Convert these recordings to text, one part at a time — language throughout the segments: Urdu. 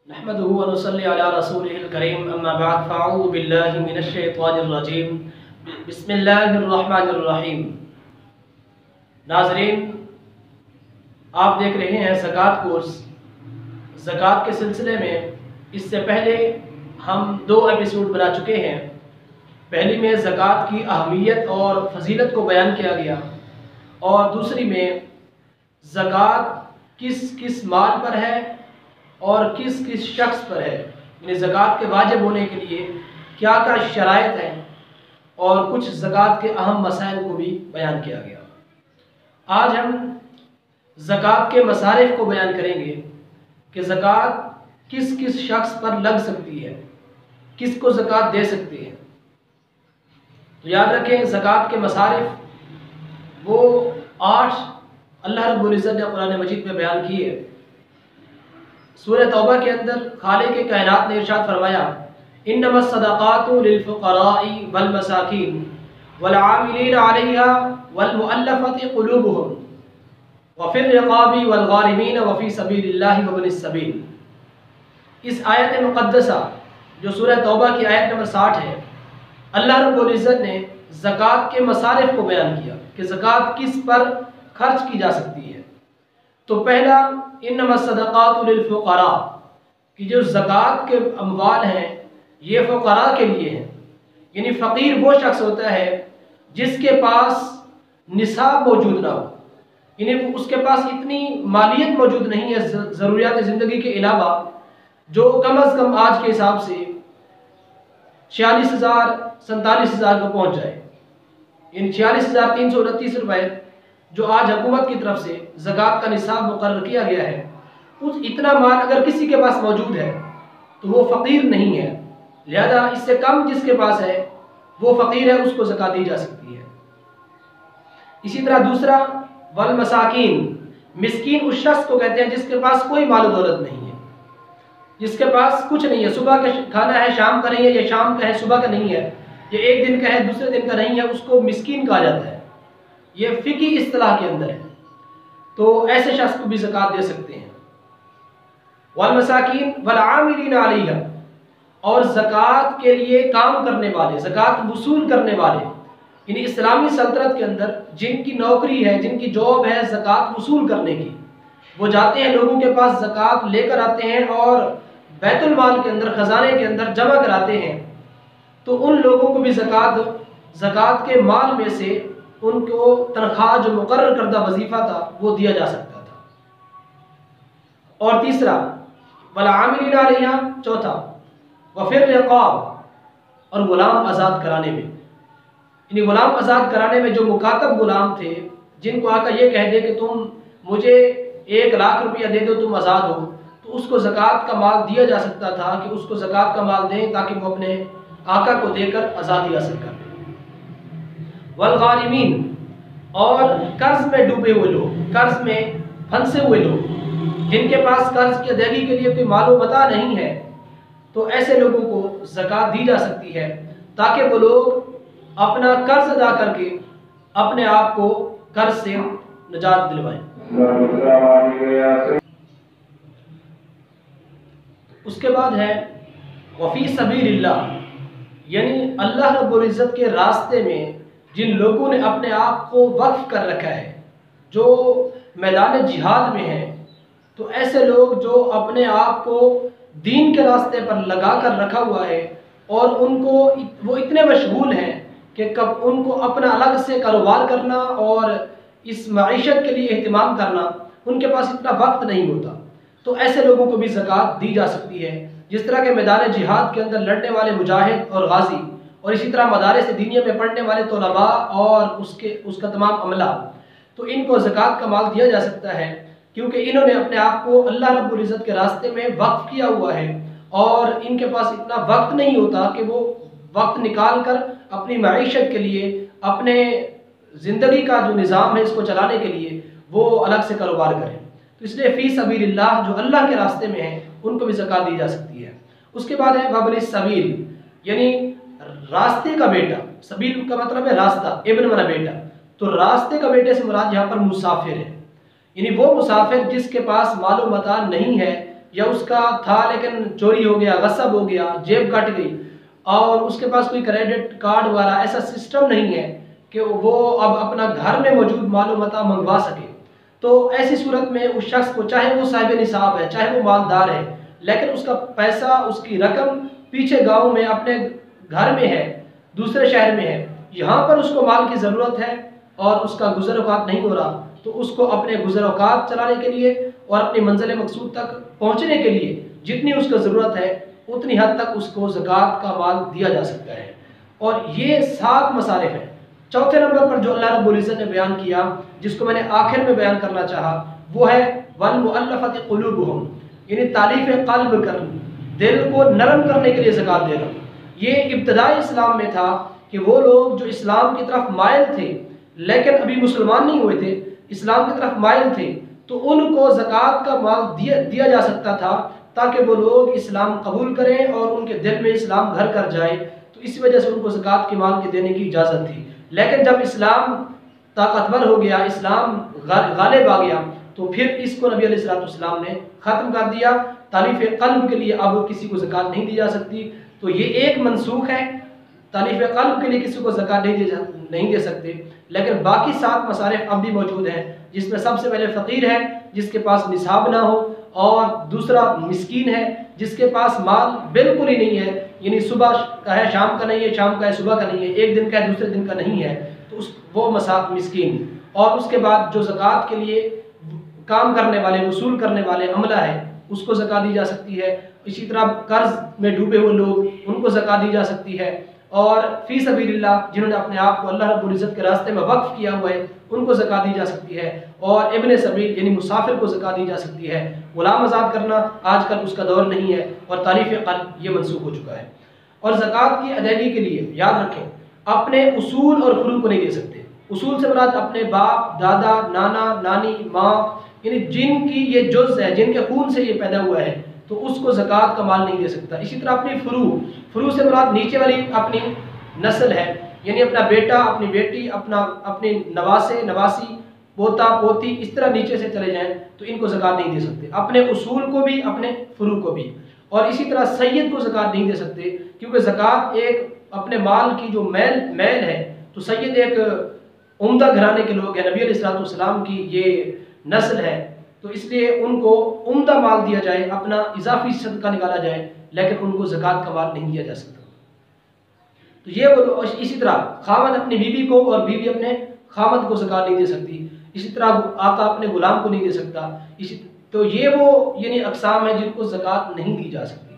نحمده ونصلي على رسوله الكريم اما بعد فاعوذ بالله من الشیطان الرجیم بسم اللہ الرحمن الرحیم۔ ناظرین، آپ دیکھ رہے ہیں زکوٰۃ کورس۔ زکوٰۃ کے سلسلے میں اس سے پہلے ہم 2 ایپیسوڈ بنا چکے ہیں۔ پہلی میں زکوٰۃ کی اہمیت اور فضیلت کو بیان کیا گیا، اور دوسری میں زکوٰۃ کس کس مال پر ہے اور کس کس شخص پر ہے، یعنی زکوٰۃ کے واجب ہونے کے لیے کیا کیا شرائط ہیں، اور کچھ زکوٰۃ کے اہم مسائل کو بھی بیان کیا گیا۔ آج ہم زکوٰۃ کے مصارف کو بیان کریں گے کہ زکوٰۃ کس کس شخص پر لگ سکتی ہے، کس کو زکوٰۃ دے سکتے ہیں۔ تو یاد رکھیں، زکوٰۃ کے مصارف وہ 8 اللہ رب العزت نے قرآن مجید میں بیان کیے۔ سورہ توبہ کے اندر خالق کائنات نے ارشاد فرمایا، انما الصدقات للفقراء والمساکین والعاملین علیہا والمؤلفۃ قلوبهم وفی الرقاب والغارمین وفی سبیل اللہ وابن السبیل۔ اس آیت مقدسہ جو سورہ توبہ کی آیت نمبر 60 ہے، اللہ رب العزت نے زکوٰۃ کے مصارف کو بیان کیا کہ زکوٰۃ کس پر خرچ کی جا سکتی ہے۔ تو پہلا انما الصدقات للفقراء، کہ جو زکوٰۃ کے اموال ہیں یہ فقراء کے لیے ہیں، یعنی فقیر وہ شخص ہوتا ہے جس کے پاس نصاب موجود نہ ہو، یعنی اس کے پاس اتنی مالیت موجود نہیں ہے ضروریات زندگی کے علاوہ، جو کم از کم آج کے حساب سے 46,000 47,000 کو پہنچ جائے، یعنی 46,329 روپے جو آج حکومت کی طرف سے زکوٰۃ کا نصاب مقرر کیا گیا ہے، اتنا مال اگر کسی کے پاس موجود ہے تو وہ فقیر نہیں ہے، لہذا اس سے کم جس کے پاس ہے وہ فقیر ہے، اس کو زکوٰۃ دی جا سکتی ہے۔ اسی طرح دوسرا والمساکین، مسکین اس شخص کو کہتے ہیں جس کے پاس کوئی مال و دولت نہیں ہے، جس کے پاس کچھ نہیں ہے، صبح کا کھانا ہے شام کا نہیں ہے، یا شام کا ہے صبح کا نہیں ہے، یا ایک دن کا ہے دوسرے دن کا نہیں ہے، اس کو مسکین کہا جاتا ہے۔ یہ فقہی اصطلاح کے اندر ہے، تو ایسے شخص کو بھی زکوٰۃ دے سکتے ہیں۔ والمساکین والعاملین علیہا، اور زکوٰۃ کے لیے کام کرنے والے، زکوٰۃ وصول کرنے والے، یعنی اسلامی سلطنت کے اندر جن کی نوکری ہے، جن کی جاب ہے زکوٰۃ وصول کرنے کی، وہ جاتے ہیں لوگوں کے پاس زکوٰۃ لے کر آتے ہیں اور بیت المال کے اندر، خزانے کے اندر جمع کراتے ہیں، تو ان لوگوں کو بھی زکوٰۃ کے مال میں سے ان کو تنخواہ جو مقرر کردہ وظیفہ تھا وہ دیا جا سکتا تھا۔ اور تیسرا والعاملین علیہا، چوتھا وفی الرقاب، اور غلام آزاد کرانے میں، یعنی غلام آزاد کرانے میں جو مکاتب غلام تھے، جن کو آقا یہ کہہ دے کہ تم مجھے 1 لاکھ روپیہ دے دو تم آزاد ہو، تو اس کو زکوٰۃ کا مال دیا جا سکتا تھا کہ اس کو زکوٰۃ کا مال دیں تاکہ وہ اپنے آقا کو دے کر آزادی حاصل کر لیں۔ والغارمین، اور قرض میں ڈوبے ہوئے لوگ، قرض میں پھنسے ہوئے لوگ، جن کے پاس قرض کی ادائیگی کے لیے کوئی مال و متاع نہیں ہے، تو ایسے لوگوں کو زکوٰۃ دی جا سکتی ہے تاکہ وہ لوگ اپنا قرض ادا کر کے اپنے آپ کو قرض سے نجات دلوائیں۔ اس کے بعد ہے وفی سبیل اللہ، یعنی اللہ رب العزت کے راستے میں جن لوگوں نے اپنے آپ کو وقف کر رکھا ہے، جو میدان جہاد میں ہیں، تو ایسے لوگ جو اپنے آپ کو دین کے راستے پر لگا کر رکھا ہوا ہے، اور وہ اتنے مشغول ہیں کہ ان کو اپنا الگ سے کاروبار کرنا اور اس معیشت کے لیے اہتمام کرنا ان کے پاس اتنا وقت نہیں ہوتا، تو ایسے لوگوں کو بھی زکوٰۃ دی جا سکتی ہے۔ جس طرح کے میدان جہاد کے اندر لڑنے والے مجاہد اور غازی، اور اسی طرح مدارس دینیہ میں پڑھنے والے طلباء اور اس کا تمام عملہ، تو ان کو زکوٰۃ کا مال دیا جا سکتا ہے، کیونکہ انہوں نے اپنے آپ کو اللہ رب العزت کے راستے میں وقف کیا ہوا ہے، اور ان کے پاس اتنا وقت نہیں ہوتا کہ وہ وقت نکال کر اپنی معیشت کے لیے، اپنے زندگی کا جو نظام ہے اس کو چلانے کے لیے وہ الگ سے کاروبار کریں، تو اس لیے فی سبیل اللہ جو اللہ کے راستے میں ہیں ان کو بھی زکوٰۃ دی جا سکتی ہے۔ اس کے بعد ہے وابن السبیل، یعنی راستے کا بیٹا، سبیل کا مطلب ہے راستہ، ابن منا بیٹا، تو راستے کا بیٹے سے مراد یہاں پر مسافر ہے، یعنی وہ مسافر جس کے پاس مال و متاع نہیں ہے، یا اس کا تھا لیکن چوری ہو گیا، غصب ہو گیا، جیب کٹ گئی، اور اس کے پاس کوئی کریڈٹ کارڈ والا ایسا سسٹم نہیں ہے کہ وہ اب اپنا گھر میں موجود مال و متاع منگوا سکے، تو ایسی صورت میں اس شخص کو، چاہے وہ صاحب نصاب ہے، چاہے وہ مالدار ہے، لیکن اس کا پیسہ، اس کی رقم پیچھے گاؤں میں اپنے گھر میں ہے، دوسرے شہر میں ہے، یہاں پر اس کو مال کی ضرورت ہے اور اس کا گزر اوقات نہیں ہو رہا، تو اس کو اپنے گزر اوقات چلانے کے لیے اور اپنی منزل مقصود تک پہنچنے کے لیے جتنی اس کو ضرورت ہے اتنی حد تک اس کو زکوٰۃ کا مال دیا جا سکتا ہے۔ اور یہ 7 مصارف ہیں۔ چوتھے نمبر پر جو اللہ رب العزت نے بیان کیا، جس کو میں نے آخر میں بیان کرنا چاہا، وہ ہے وَالْمُؤَلَّفَةِ قُلُوبُهُمْ، یعنی تالیف قلب کرنا، دل کو نرم کرنے کے لیے زکوٰۃ دینا۔ یہ ابتدائی اسلام میں تھا کہ وہ لوگ جو اسلام کی طرف مائل تھے لیکن ابھی مسلمان نہیں ہوئے تھے، اسلام کی طرف مائل تھے، تو ان کو زکوٰۃ کا مال دیا جا سکتا تھا تاکہ وہ لوگ اسلام قبول کریں اور ان کے دل میں اسلام گھر کر جائے، تو اس وجہ سے ان کو زکوٰۃ کے مال کے دینے کی اجازت تھی۔ لیکن جب اسلام طاقتور ہو گیا، اسلام غالب آ گیا، تو پھر اس کو نبی علیہ السلام نے ختم کر دیا۔ تالیف قلب کے لیے اب کسی کو زکوٰۃ نہیں دی جا سکتی، تو یہ ایک منسوخ ہے، تالیف قلب کے لیے کسی کو زکوٰۃ نہیں دے سکتے، لیکن باقی 7 مصارف اب بھی موجود ہیں، جس میں سب سے پہلے فقیر ہے جس کے پاس نصاب نہ ہو، اور دوسرا مسکین ہے جس کے پاس مال بالکل ہی نہیں ہے، یعنی صبح کا ہے شام کا نہیں ہے، شام کا ہے صبح کا نہیں ہے، ایک دن کا ہے دوسرے دن کا نہیں ہے، تو وہ مسکین۔ اور اس کے بعد جو زکوٰۃ کے لیے کام کرنے والے، وصول کرنے والے عملہ ہے، اس کو زکوٰۃ دی جا سکتی ہے۔ اسی طرح قرض میں ڈوبے ہوئے لوگ، ان کو زکوٰۃ دی جا سکتی ہے، اور فی سبیل اللہ جنہوں نے اپنے آپ کو اللہ رب العزت کے راستے میں وقف کیا ہوا ہے، ان کو زکوٰۃ دی جا سکتی ہے، اور ابن سبیل یعنی مسافر کو زکوٰۃ دی جا سکتی ہے۔ غلام آزاد کرنا آج کل اس کا دور نہیں ہے، اور تالیف قلب یہ منسوخ ہو چکا ہے۔ اور زکوٰۃ کی ادائیگی کے لیے یاد رکھیں، اپنے اصول اور فروع کو نہیں دے سکتے۔ اصول سے مراد اپنے باپ، دادا، نانا، نانی، ماں، یعنی جن کی یہ جز ہے، جن کے خون سے یہ پیدا ہوا ہے، تو اس کو زکوٰۃ کا مال نہیں دے سکتا۔ اسی طرح اپنی فروع سے مراد نیچے والی اپنی نسل ہے، یعنی اپنا بیٹا، اپنی بیٹی، اپنی نواسے، نواسی، پوتا، پوتی، اس طرح نیچے سے چلے جائیں تو ان کو زکوٰۃ نہیں دے سکتے، اپنے اصول کو بھی، اپنے فروع کو بھی۔ اور اسی طرح سید کو زکوٰۃ نہیں دے سکتے، کیونکہ زکوٰۃ ایک اپنے مال کی جو میل ہے، تو سید ایک عمدہ گھرانے کے لوگ ہیں، نبی علیہ السلام کی یہ نسل ہے، تو اس لیے ان کو عمدہ مال دیا جائے، اپنا اضافی صدقہ نکالا جائے، لیکن ان کو زکوٰۃ کا مال نہیں دیا جا سکتا۔ تو یہ اسی طرح خاوند اپنی بیوی کو اور بیوی اپنے خاوند کو زکوٰۃ نہیں دے سکتی، اسی طرح آقا اپنے غلام کو نہیں دے سکتا، تو یہ وہ یعنی اقسام ہیں جن کو زکوٰۃ نہیں دی جا سکتی۔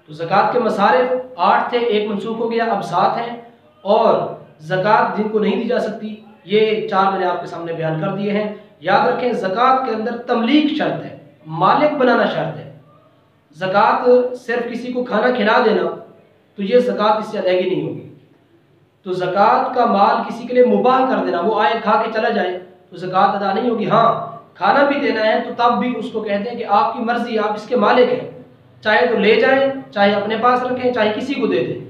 تو زکوٰۃ کے مصارف 8 تھے، ایک منسوخ ہو گیا، اب 7 ہیں، اور زکوٰۃ جن کو نہیں دی جا سکتی یہ 4 میں نے آپ کے سامنے بیان کر دیے ہیں۔ یاد رکھیں زکوٰۃ کے اندر تملیک شرط ہے، مالک بنانا شرط ہے۔ زکوٰۃ صرف کسی کو کھانا کھلا دینا تو یہ زکوٰۃ اس سے ادائیگی نہیں ہوگی۔ تو زکوٰۃ کا مال کسی کے لیے مباح کر دینا، وہ آئے کھا کے چلا جائے تو زکوٰۃ ادا نہیں ہوگی۔ ہاں کھانا بھی دینا ہے تو تب بھی اس کو کہتے ہیں کہ آپ کی مرضی، آپ اس کے مالک ہیں، چاہے تو لے جائیں، چاہے اپنے پاس رکھیں، چاہے کسی کو دے دیں،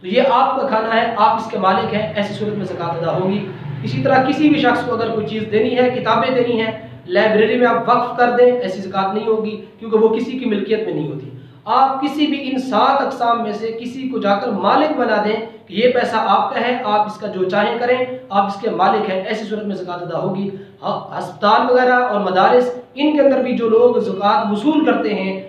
تو یہ آپ کا کھانا ہے، آپ اس کے مالک ہیں، ایسی صورت میں زکوٰۃ ادا ہوگی۔ اسی طرح کسی بھی شخص کو اگر کوئی چیز دینی ہے، کتابیں دینی ہیں، لائبریری میں آپ وقف کر دیں، ایسی زکوٰۃ نہیں ہوگی، کیونکہ وہ کسی کی ملکیت میں نہیں ہوتی۔ آپ کسی بھی ان 7 اقسام میں سے کسی کو جا کر مالک بنا دیں کہ یہ پیسہ آپ کا ہے، آپ اس کا جو چاہیں کریں، آپ اس کے مالک ہیں، ایسی صورت میں زکوٰۃ ادا ہوگی۔ ہسپتال وغیرہ اور مدارس، ان کے اندر بھی جو لوگ زکوٰۃ وصول کرتے ہیں،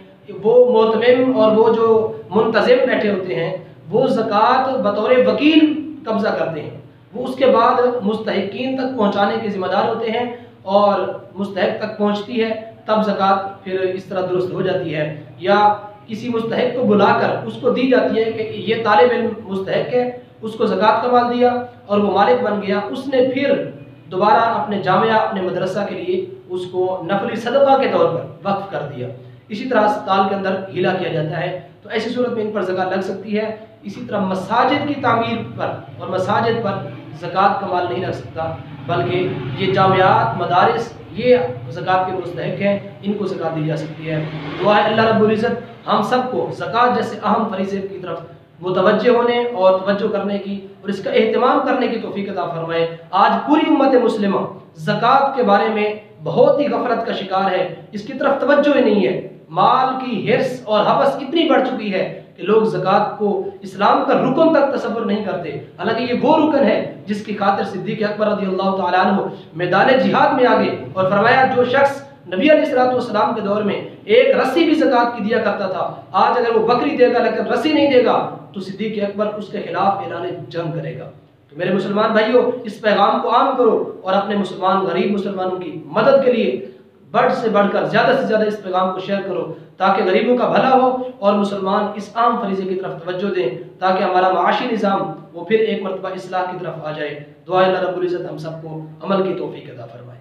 وہ معتمم اور وہ جو منتظم بیٹھے ہوتے ہیں، وہ زکوٰۃ بطور وکیل قبضہ کرتے ہیں، وہ اس کے بعد مستحقین تک پہنچانے کے ذمہ دار ہوتے ہیں، اور مستحق تک پہنچتی ہے تب زکوٰۃ پھر اس طرح درست ہو جاتی ہے، یا کسی مستحق کو بلا کر اس کو دی جاتی ہے کہ یہ طالب علم مستحق ہے، اس کو زکوٰۃ کا مال دیا اور وہ مالک بن گیا، اس نے پھر دوبارہ اپنے جامعہ، اپنے مدرسہ کے لیے اس کو نفلی صدقہ کے طور پر وقف کر دیا۔ اسی طرح اسپتال کے اندر ہیلا کیا جاتا ہے، تو ایسی صورت میں ان پر زکوٰۃ لگ سکتی ہے۔ اسی طرح مساجد کی تعمیر پر اور مساجد پر زکوٰۃ کا مال نہیں لگ سکتا، بلکہ یہ جامعات، مدارس، یہ زکوٰۃ کے مستحق ہیں، ان کو زکوٰۃ دی جا سکتی ہے۔ دعا ہے اللہ رب العزت ہم سب کو زکوٰۃ جیسے اہم فریضے کی طرف متوجہ ہونے اور توجہ کرنے کی اور اس کا اہتمام کرنے کی توفیق عطا فرمائے۔ آج پوری امت مسلمہ زکوٰۃ کے بارے میں بہت ہی غفلت کا شکار ہے، اس کی طرف توجہ ہی نہیں ہے۔ مال کی حرص اور ہوس اتنی بڑھ چکی ہے کہ لوگ زکوٰۃ کو اسلام کا رکن تک تصور نہیں کرتے، حالانکہ یہ وہ رکن ہے جس کی خاطر صدیق اکبر رضی اللہ تعالیٰ عنہ میدان جہاد میں آگے اور فرمایا جو شخص نبی علیہ السلام کے دور میں ایک رسی بھی زکوٰۃ کی دیا کرتا تھا، آج اگر وہ بکری دے گا لیکن رسی نہیں دے گا تو صدیق اکبر اس کے خلاف اعلان جنگ کرے گا۔ تو میرے مسلمان بھائیوں، اس پیغام کو عام کرو اور اپنے غریب مسلمانوں کی مدد کے لیے بڑھ سے بڑھ کر زیادہ سے زیادہ اس پیغام کو شیئر کرو تاکہ غریبوں کا بھلا ہو اور مسلمان اس عام فریضے کی طرف توجہ دیں تاکہ ہمارا معاشی نظام وہ پھر ایک مرتبہ اصلاح کی طرف آ جائے۔ دعا اللہ رب العزت ہم سب کو عمل کی توفیق عطا فرمائے۔